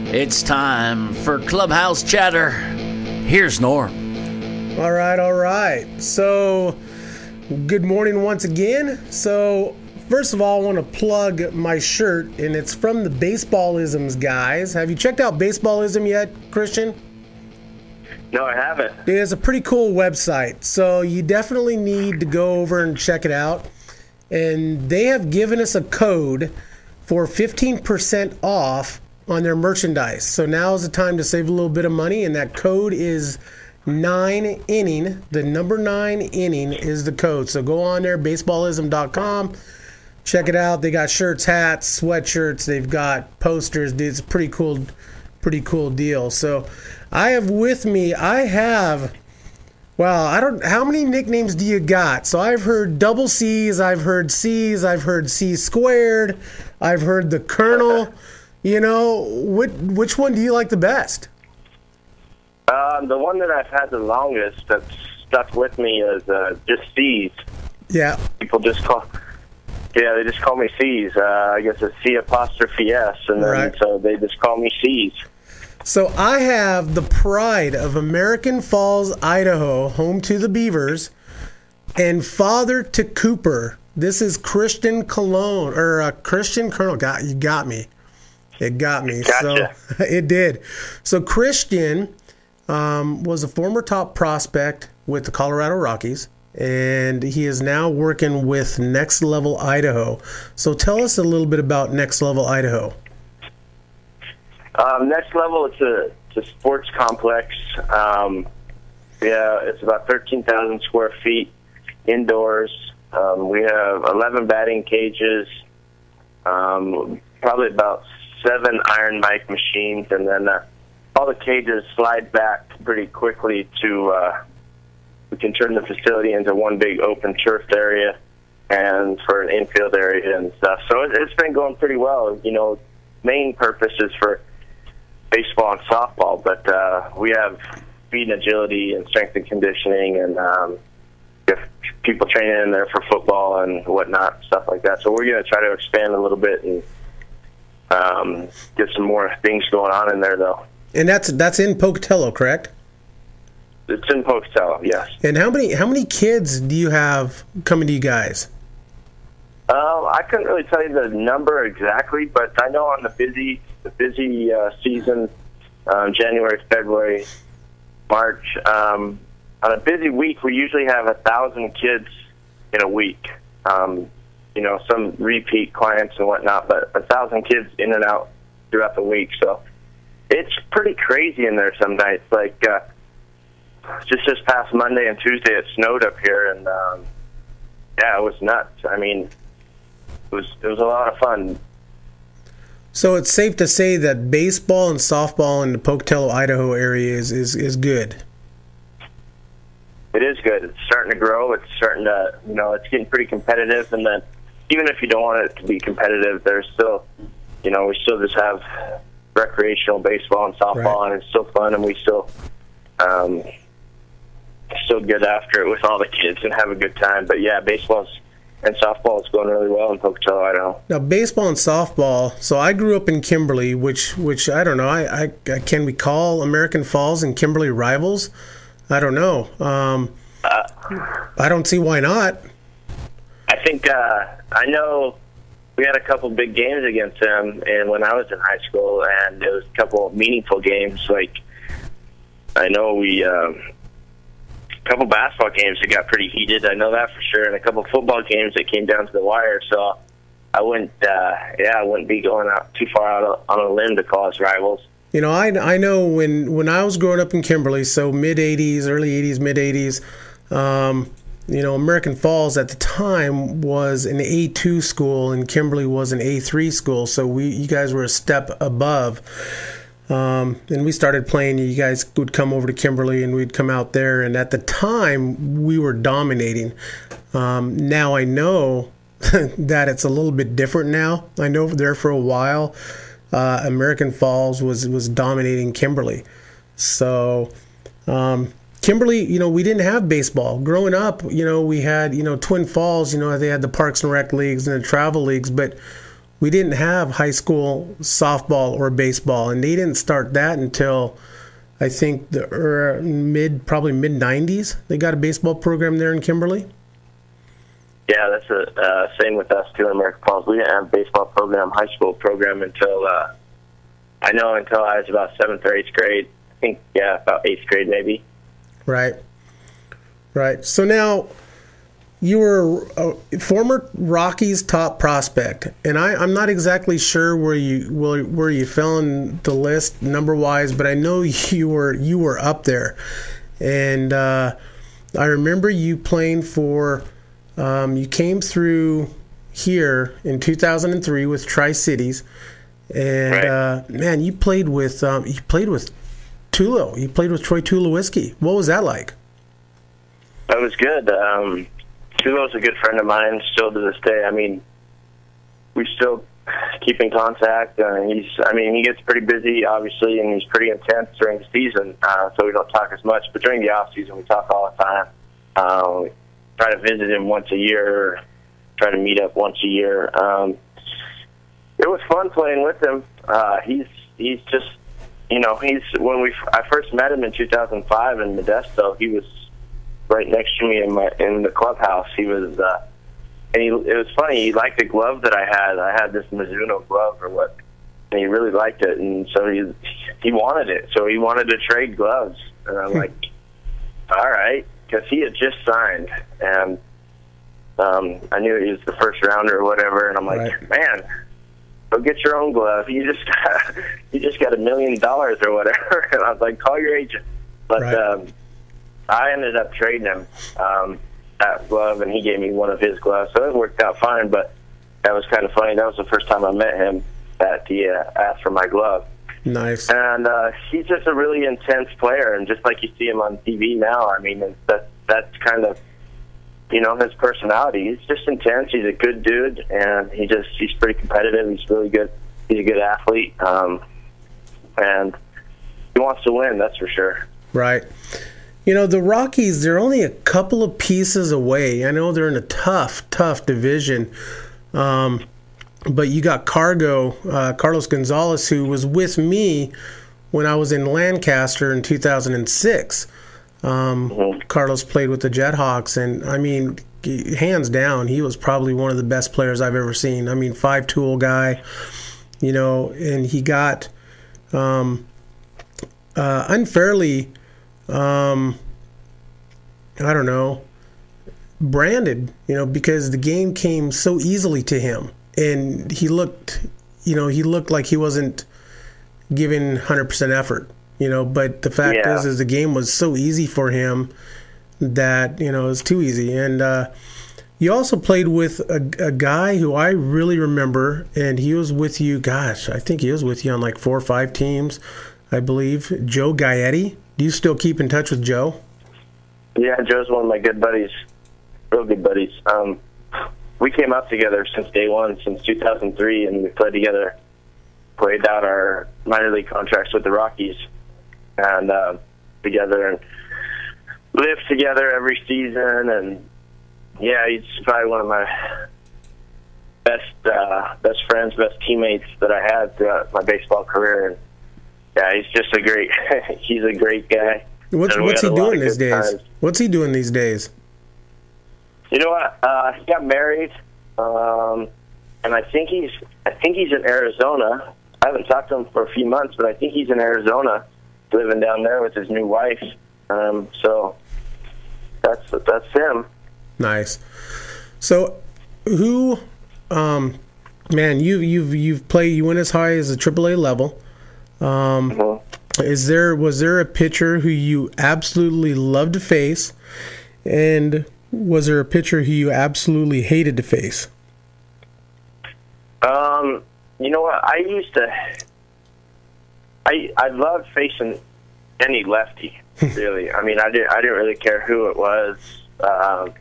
It's time for Clubhouse Chatter. Here's Norm. All right. So, good morning once again. So, first of all, I want to plug my shirt, and it's from the Baseballisms guys. Have you checked out Baseballism yet, Christian? No, I haven't. It's a pretty cool website, so you definitely need to go over and check it out. And they have given us a code for 15% off on their merchandise. So now is the time to save a little bit of money, and that code is 9inning. The number 9inning is the code. So go on there, baseballism.com. Check it out. They got shirts, hats, sweatshirts. They've got posters. Dude, it's a pretty cool deal. So I have with me, how many nicknames do you got? So I've heard double C's, I've heard C's, I've heard C squared, I've heard the Colonel. You know, which one do you like the best? The one that I've had the longest that's stuck with me is just C's. Yeah. People just call me C's. I guess it's C apostrophe S, and then right. So they just call me C's. So I have the pride of American Falls, Idaho, home to the Beavers, and father to Cooper. This is Christian Colon, or Christian Colonel. You got me. It got me. Gotcha. So it did. So Christian was a former top prospect with the Colorado Rockies, and he is now working with Next Level Idaho. So tell us a little bit about Next Level Idaho. Next Level, it's a sports complex. It's about 13,000 square feet indoors. We have 11 batting cages, probably about 7 iron mic machines, and then all the cages slide back pretty quickly to we can turn the facility into one big open turfed area and for an infield area and stuff. So it's been going pretty well. You know, main purpose is for baseball and softball, but we have speed and agility and strength and conditioning, and if people training in there for football and whatnot, stuff like that. So we're going to try to expand a little bit and get some more things going on in there, though. And that's in Pocatello, correct? It's in Pocatello, yes. And how many kids do you have coming to you guys? I couldn't really tell you the number exactly, but I know on the busy season, January, February, March, on a busy week, we usually have 1,000 kids in a week. Some repeat clients and whatnot, but 1,000 kids in and out throughout the week. So it's pretty crazy in there some nights. Like just this past Monday and Tuesday, it snowed up here, and it was nuts. I mean, it was a lot of fun. So it's safe to say that baseball and softball in the Pocatello, Idaho area is good. It is good. It's starting to grow. It's starting to, it's getting pretty competitive. And then even if you don't want it to be competitive, there's still, we still just have recreational baseball and softball, right. And it's still fun, and we still get after it with all the kids and have a good time. But yeah, baseball and softball is going really well in Pocatello, Idaho. Now, baseball and softball. So I grew up in Kimberly, which I don't know. I can we call American Falls and Kimberly rivals? I don't know. I don't see why not. I think I know we had a couple big games against them, and when I was in high school, and it was a couple of meaningful games. Like I know we a couple basketball games that got pretty heated. I know that for sure, and a couple football games that came down to the wire. So I wouldn't be going out too far out on a limb to call us rivals. I know when I was growing up in Kimberly, so mid-'80s, early 80s, mid-'80s, American Falls at the time was an A2 school and Kimberly was an A3 school, so you guys were a step above. And we started playing. You guys would come over to Kimberly and we'd come out there, and at the time we were dominating. Now I know that it's a little bit different now. I know there for a while American Falls was dominating Kimberly. So Kimberly, we didn't have baseball. Growing up, we had, Twin Falls, they had the Parks and Rec leagues and the travel leagues, but we didn't have high school softball or baseball, and they didn't start that until I think probably mid '90s. They got a baseball program there in Kimberly. Yeah, that's the same with us too in American Falls. We didn't have a baseball program, high school program until until I was about 7th or 8th grade. I think about 8th grade maybe. Right. So now you were a former Rockies top prospect, and I'm not exactly sure where you fell in the list number wise, but I know you were up there, and I remember you playing for. You came through here in 2003 with Tri-Cities, and right. Man, you played with Tulo. You played with Troy Tulowitzki. What was that like? That was good. Tulo's a good friend of mine still to this day. I mean, we still keep in contact. He gets pretty busy, obviously, and he's pretty intense during the season, so we don't talk as much. But during the off season, we talk all the time. Try to visit him once a year, try to meet up once a year. It was fun playing with him. He's just, I first met him in 2005 in Modesto, he was right next to me in the clubhouse. He was, and it was funny. He liked the glove that I had. I had this Mizuno glove or what, and he really liked it, and so he wanted it. So he wanted to trade gloves, and I'm like, all right. Because he had just signed, and I knew he was the first rounder or whatever, and I'm like, right. Man, go get your own glove. You just got $1 million or whatever. And I was like, call your agent. But right. I ended up trading him that glove, and he gave me one of his gloves, so it worked out fine. But that was kind of funny. That was the first time I met him that he asked for my glove. Nice. And he's just a really intense player, and just like you see him on TV now, I mean, that's kind of, his personality. He's just intense. He's a good dude, and he's pretty competitive. He's really good. He's a good athlete, and he wants to win, that's for sure. Right. The Rockies, they're only a couple of pieces away. I know they're in a tough division. But you got Carlos Gonzalez, who was with me when I was in Lancaster in 2006. Carlos played with the Jethawks, and I mean, hands down, he was probably one of the best players I've ever seen. I mean, 5-tool guy, and he got unfairly, branded, because the game came so easily to him. And he looked like he wasn't giving 100% effort, but the fact is the game was so easy for him that, it was too easy. And you also played with a guy who I really remember, and he was with you, I think he was with you on like 4 or 5 teams, I believe, Joe Gaetti. Do you still keep in touch with Joe? Yeah, Joe's one of my good buddies, real good buddies. We came up together since day one, since 2003, and we played out our minor league contracts with the Rockies, and together, and lived together every season. And yeah, he's probably one of my best friends, best teammates that I had throughout my baseball career. And yeah, he's just he's a great guy. What's he doing these days? What's he doing these days? You know what? He got married, and I think he's in Arizona. I haven't talked to him for a few months, but I think he's in Arizona, living down there with his new wife. So that's him. Nice. So, who, man, you've played. You went as high as a AAA level. Was there a pitcher who you absolutely loved to face, and was there a pitcher who you absolutely hated to face? You know what? I loved facing any lefty, really. I mean, I didn't really care who it was. I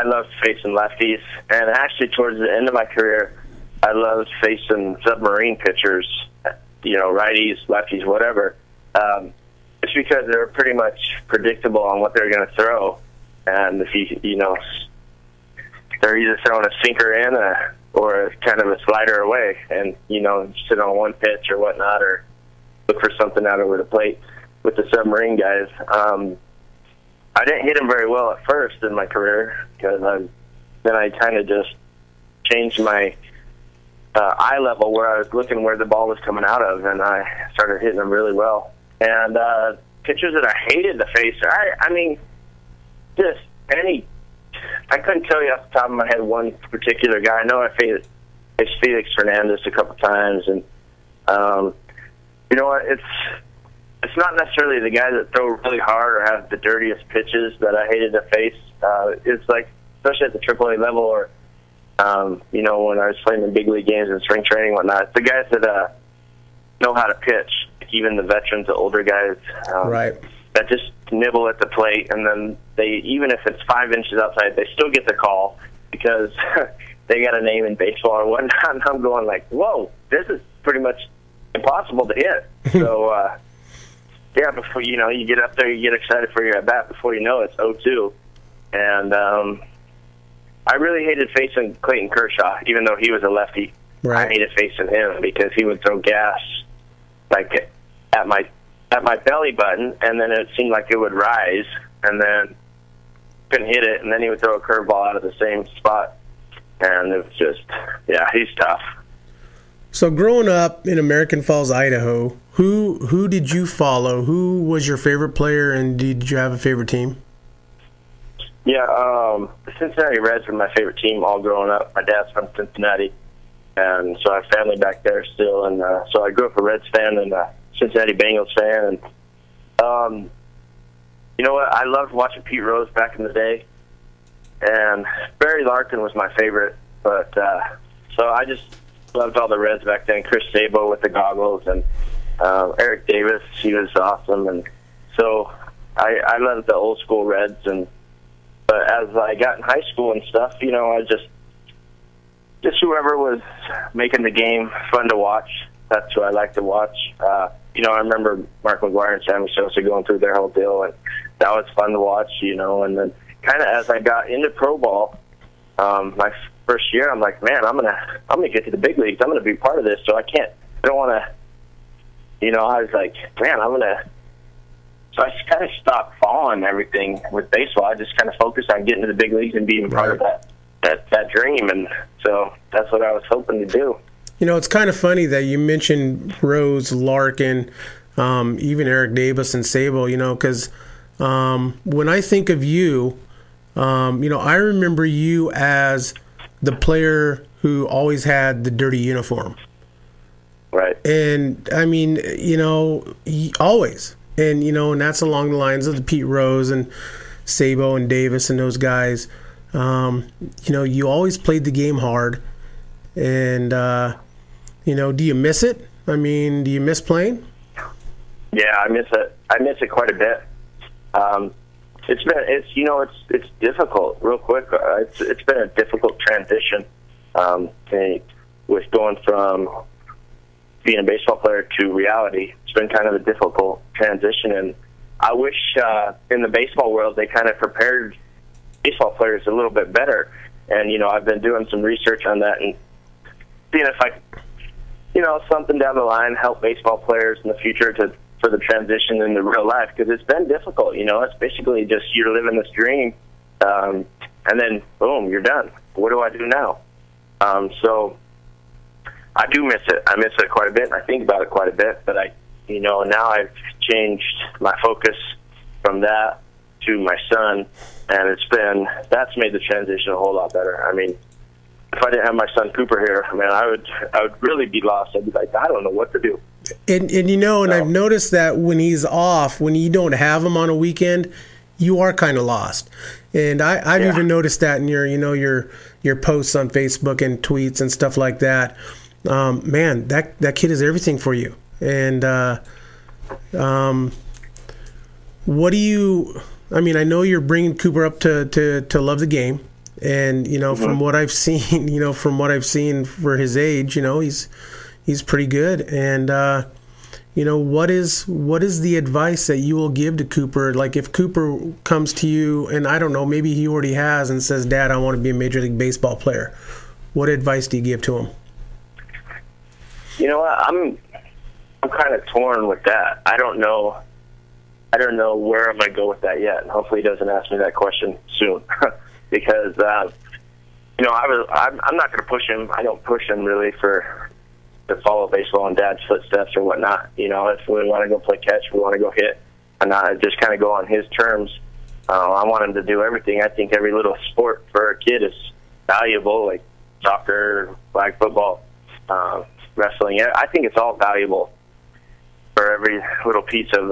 loved facing lefties, and actually towards the end of my career, I loved facing submarine pitchers, righties, lefties, whatever. It's because they're pretty much predictable on what they're going to throw. And if they're either throwing a sinker in, or kind of a slider away, and sit on one pitch or whatnot, or look for something out over the plate with the submarine guys. I didn't hit him very well at first in my career because then I kind of just changed my eye level where I was looking where the ball was coming out of, and I started hitting them really well. And pitchers that I hated to face, I mean, just any. I couldn't tell you off the top of my head one particular guy. I know I faced Felix Fernandez a couple times, and you know what? It's not necessarily the guy that throw really hard or have the dirtiest pitches that I hated to face. It's like, especially at the AAA level, or when I was playing in big league games and spring training and whatnot, the guys that know how to pitch, even the veterans, the older guys, right, that just nibble at the plate, and then they, even if it's 5 inches outside, they still get the call because they got a name in baseball or whatnot. And I'm going like, whoa, this is pretty much impossible to hit. So, yeah, before you get up there, you get excited for your at bat. Before you know it, it's 0-2, and I really hated facing Clayton Kershaw, even though he was a lefty. Right. I hated facing him because he would throw gas like at my belly button, and then it seemed like it would rise, and then couldn't hit it, and then he would throw a curveball out of the same spot, and it was just, yeah, he's tough. So growing up in American Falls, Idaho, who did you follow? Who was your favorite player, and did you have a favorite team? Yeah, the Cincinnati Reds were my favorite team all growing up. My dad's from Cincinnati, and so I have family back there still, and so I grew up a Reds fan and a Cincinnati Bengals fan, and you know what? I loved watching Pete Rose back in the day, and Barry Larkin was my favorite, but so I just loved all the Reds back then. Chris Sabo with the goggles, and Eric Davis, he was awesome, and so I loved the old school Reds. But as I got in high school and stuff, I just whoever was making the game fun to watch, that's who I like to watch. I remember Mark McGwire and Sammy Sosa going through their whole deal, and that was fun to watch, and then kind of as I got into pro ball, my first year, I'm like, man, I'm gonna get to the big leagues. I'm gonna be part of this, so I don't want to, I was like, man, so I just kind of stopped following everything with baseball. I just kind of focused on getting to the big leagues and being part of that dream, and so that's what I was hoping to do. It's kind of funny that you mentioned Rose, Larkin, even Eric Davis and Sabo, because when I think of you, I remember you as the player who always had the dirty uniform. Right. And, I mean, always. And, and that's along the lines of the Pete Rose and Sabo and Davis and those guys. You always played the game hard. And, do you miss it? I mean, do you miss playing? Yeah, I miss it. I miss it quite a bit. It's difficult. Real quick, it's been a difficult transition with going from being a baseball player to reality. It's been kind of a difficult transition, and I wish in the baseball world they kind of prepared baseball players a little bit better. And I've been doing some research on that and seeing if I, something down the line help baseball players in the future for the transition into real life, because it's been difficult. It's basically just you're living this dream, and then boom, you're done. What do I do now? So I do miss it. I miss it quite a bit, and I think about it quite a bit. But now I've changed my focus from that to my son, and that's made the transition a whole lot better. I mean, if I didn't have my son Cooper here, man, I would really be lost. I'd be like, I don't know what to do. And I've noticed that when he's off, when you don't have him on a weekend, you are kind of lost. And I've even noticed that in your posts on Facebook and tweets and stuff like that. Man, that kid is everything for you. And what do you? I mean, I know you're bringing Cooper up to love the game. And from what I've seen, for his age, he's pretty good. And what is the advice that you will give to Cooper? Like if Cooper comes to you, and I don't know, maybe he already has, and says, "Dad, I want to be a Major League Baseball player." What advice do you give to them? You know what? I'm kind of torn with that. I don't know where I'm going to go with that yet. And hopefully he doesn't ask me that question soon. Because, I'm not going to push him. I don't push him really to follow baseball in Dad's footsteps or whatnot. If we want to go play catch, we want to go hit. And I just kind of go on his terms. I want him to do everything. I think every little sport for a kid is valuable, like soccer, flag football, wrestling. I think it's all valuable for every little piece of,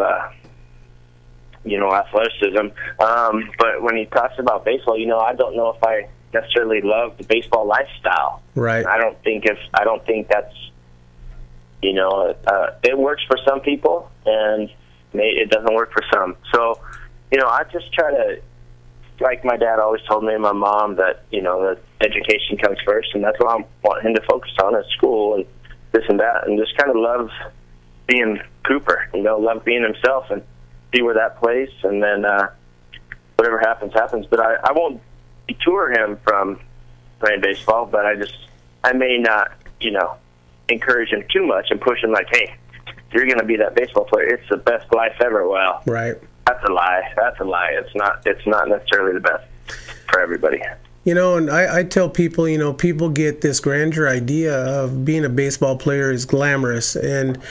athleticism. But when he talks about baseball, I don't know if I necessarily love the baseball lifestyle. Right. I don't think that's, it works for some people and it doesn't work for some. So, I just try to, like my dad always told me and my mom, that, that education comes first, and that's what I want him to focus on at school and this and that, and just kind of love being Cooper, love being himself and see where that plays, and then whatever happens, happens. But I won't detour him from playing baseball, but I may not, encourage him too much and push him like, hey, you're going to be that baseball player. It's the best life ever. Well, right. That's a lie. It's not necessarily the best for everybody. And I tell people, people get this grandeur idea of being a baseball player is glamorous. And,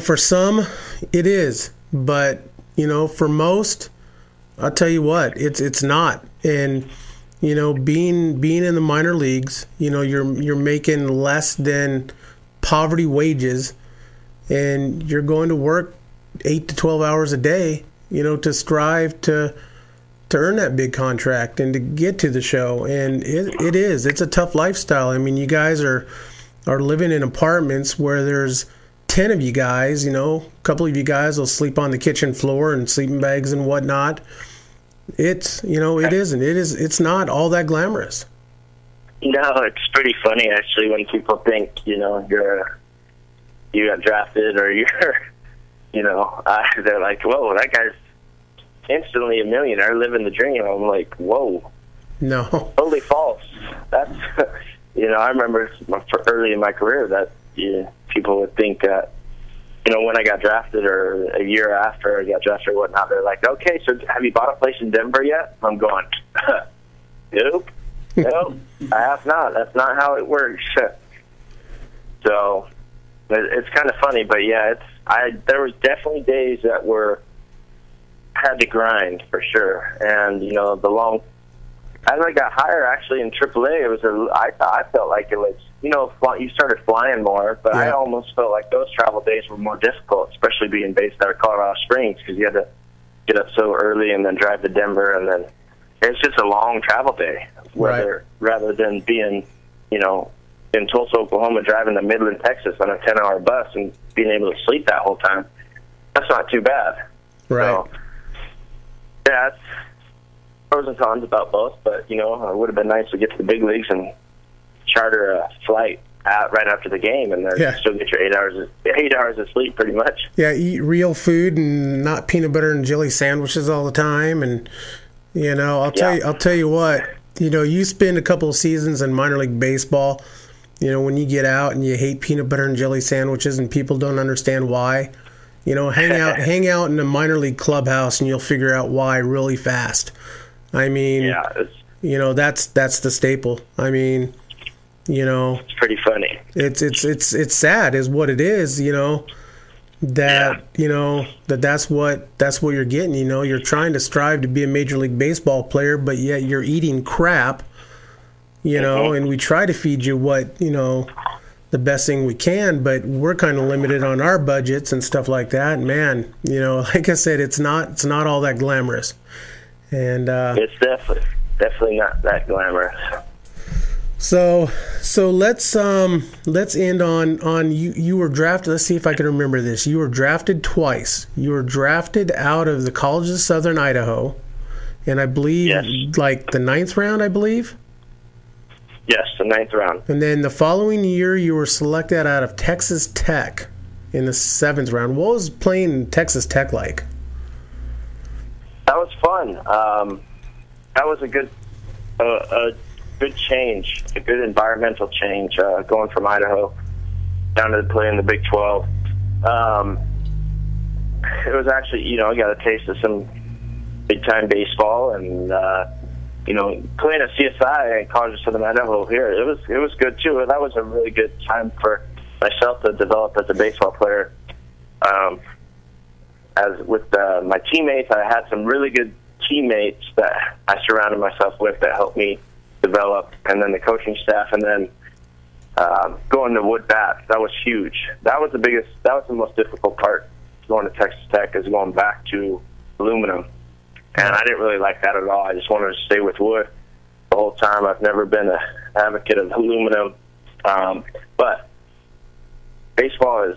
for some, it is. But, for most, I'll tell you what, it's not. And, being in the minor leagues, you're making less than poverty wages, and you're going to work 8 to 12 hours a day, to strive to earn that big contract and to get to the show. And it's a tough lifestyle. I mean, you guys are living in apartments where there's 10 of you guys, a couple of you guys will sleep on the kitchen floor and sleeping bags and whatnot. It's not all that glamorous. No, it's pretty funny actually when people think, you got drafted or they're like, whoa, that guy's instantly a millionaire, living the dream. I'm like, whoa. No. Totally false. That's, I remember early in my career that people would think, when I got drafted or a year after I got drafted or whatnot, they're like, okay, so have you bought a place in Denver yet? I'm going, nope, I have not. That's not how it works. So it's kind of funny, but yeah, there was definitely days that had to grind for sure. And, as I got higher actually in AAA, I felt like it was, you started flying more, but yeah. I almost felt like those travel days were more difficult, especially being based out of Colorado Springs, because you had to get up so early and then drive to Denver, and then it's just a long travel day, rather than being, in Tulsa, Oklahoma, driving to Midland, Texas on a 10-hour bus and being able to sleep that whole time. That's not too bad. Right. So, yeah, it's pros and cons about both, but, it would have been nice to get to the big leagues and charter a flight right after the game and then still get your 8 hours of sleep pretty much. Yeah, eat real food and not peanut butter and jelly sandwiches all the time. And, I'll tell you what, you spend a couple of seasons in minor league baseball, when you get out and you hate peanut butter and jelly sandwiches and people don't understand why, hang out in a minor league clubhouse and you'll figure out why really fast. I mean, that's the staple. I mean, it's pretty funny. It's sad is what it is, that's what you're getting, you're trying to strive to be a Major League Baseball player, but yet you're eating crap, and we try to feed you what, the best thing we can, but we're kind of limited on our budgets and stuff like that. And man, like I said, it's not all that glamorous. And it's definitely not that glamorous. So let's end on you were drafted. Let's see if I can remember this. You were drafted twice. You were drafted out of the College of Southern Idaho, and I believe like the 9th round, I believe. Yes, the 9th round. And then the following year, you were selected out of Texas Tech in the 7th round. What was playing Texas Tech like? That was fun. That was a good, good change, a good environmental change, going from Idaho down to play in the Big 12. It was actually, I got a taste of some big-time baseball, and playing at CSI and College of Southern Idaho here, it was good too. That was a really good time for myself to develop as a baseball player. As with my teammates, I had some really good teammates that I surrounded myself with that helped me develop, and then the coaching staff, and then going to wood bats. That was huge. That was the most difficult part going to Texas Tech, is going back to aluminum. And I didn't really like that at all. I just wanted to stay with wood the whole time. I've never been an advocate of aluminum. But baseball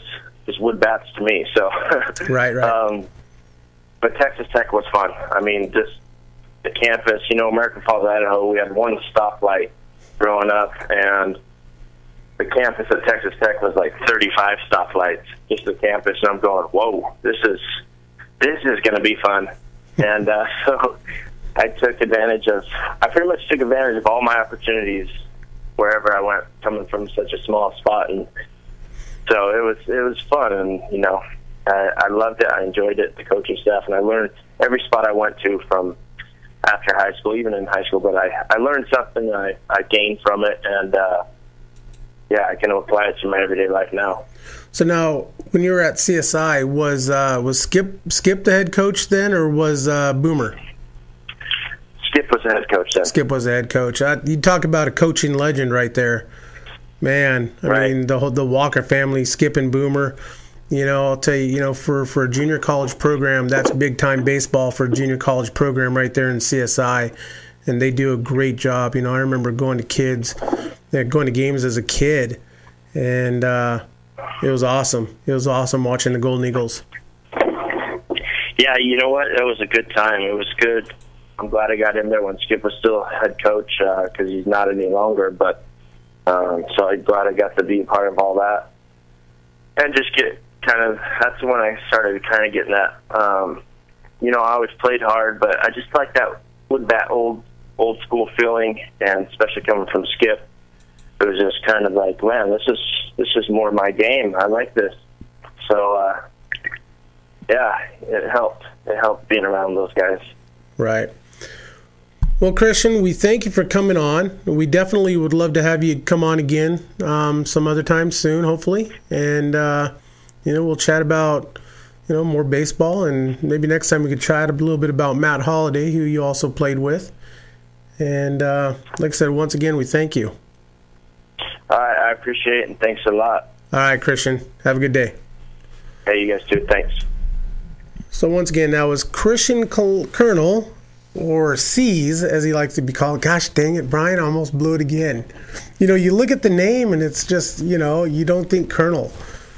is wood bats to me. So Right. But Texas Tech was fun. I mean, just the campus, American Falls, Idaho, we had one stoplight growing up, and the campus at Texas Tech was like 35 stoplights, just the campus, and I'm going, whoa, this is going to be fun. And so I pretty much took advantage of all my opportunities wherever I went, coming from such a small spot. And so it was fun, and I loved it. I enjoyed it, the coaching staff, and I learned every spot I went to from after high school, even in high school. But I learned something, I gained from it, and I can apply it to my everyday life now. So now, when you were at CSI, was Skip the head coach then, or was Boomer? Skip was the head coach then. Skip was the head coach. You talk about a coaching legend right there, man. I mean, the Walker family, Skip and Boomer. I'll tell you, for a junior college program, that's big time baseball for a junior college program right there in CSI, and they do a great job. I remember going to games as a kid, and it was awesome. It was awesome watching the Golden Eagles. Yeah, you know what? It was a good time. It was good. I'm glad I got in there when Skip was still head coach, because he's not any longer. But so I'm glad I got to be a part of all that, and just get that's when I started kind of getting that. I always played hard, but I just like that with that old school feeling, and especially coming from Skip. It was just kind of like, man, this is more my game. I like this. So, it helped. It helped being around those guys. Right. Well, Christian, we thank you for coming on. We definitely would love to have you come on again some other time soon, hopefully. And, we'll chat about, more baseball. And maybe next time we could chat a little bit about Matt Holliday, who you also played with. And like I said, once again, we thank you. All right, I appreciate it, and thanks a lot. All right, Christian. Have a good day. Hey, you guys too. Thanks. So once again, that was Christian Colonel, or C's, as he likes to be called. Gosh dang it, Brian, I almost blew it again. You look at the name, and it's just, you don't think Colonel.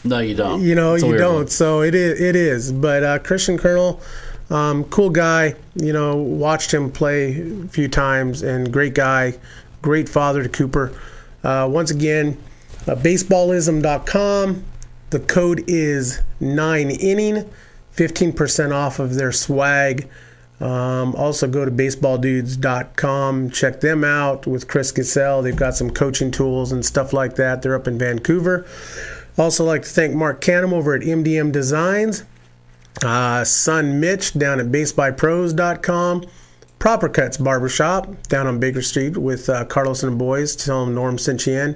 No, you don't. You don't. So it is. But Christian Colonel, cool guy. Watched him play a few times, and great guy, great father to Cooper. Once again, baseballism.com. The code is 9inning, 15% off of their swag. Also go to baseballdudes.com. Check them out with Chris Gassell. They've got some coaching tools and stuff like that. They're up in Vancouver. Also like to thank Mark Canham over at MDM Designs. Son Mitch down at basebypros.com. Proper Cuts Barbershop down on Baker Street with Carlos and the boys. Tell them Norm sent you in.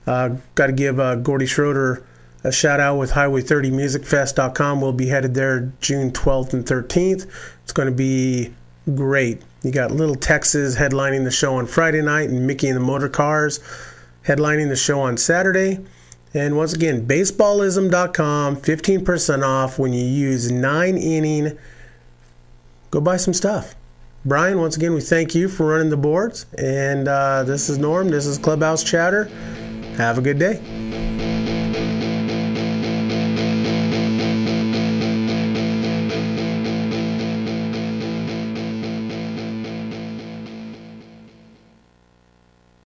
Got to give Gordy Schroeder a shout out with Highway30musicfest.com. We'll be headed there June 12th and 13th. It's going to be great. You got Little Texas headlining the show on Friday night, and Mickey and the Motor Cars headlining the show on Saturday. And once again, baseballism.com, 15% off when you use 9inning. Go buy some stuff. Brian, once again, we thank you for running the boards. And this is Norm. This is Clubhouse Chatter. Have a good day.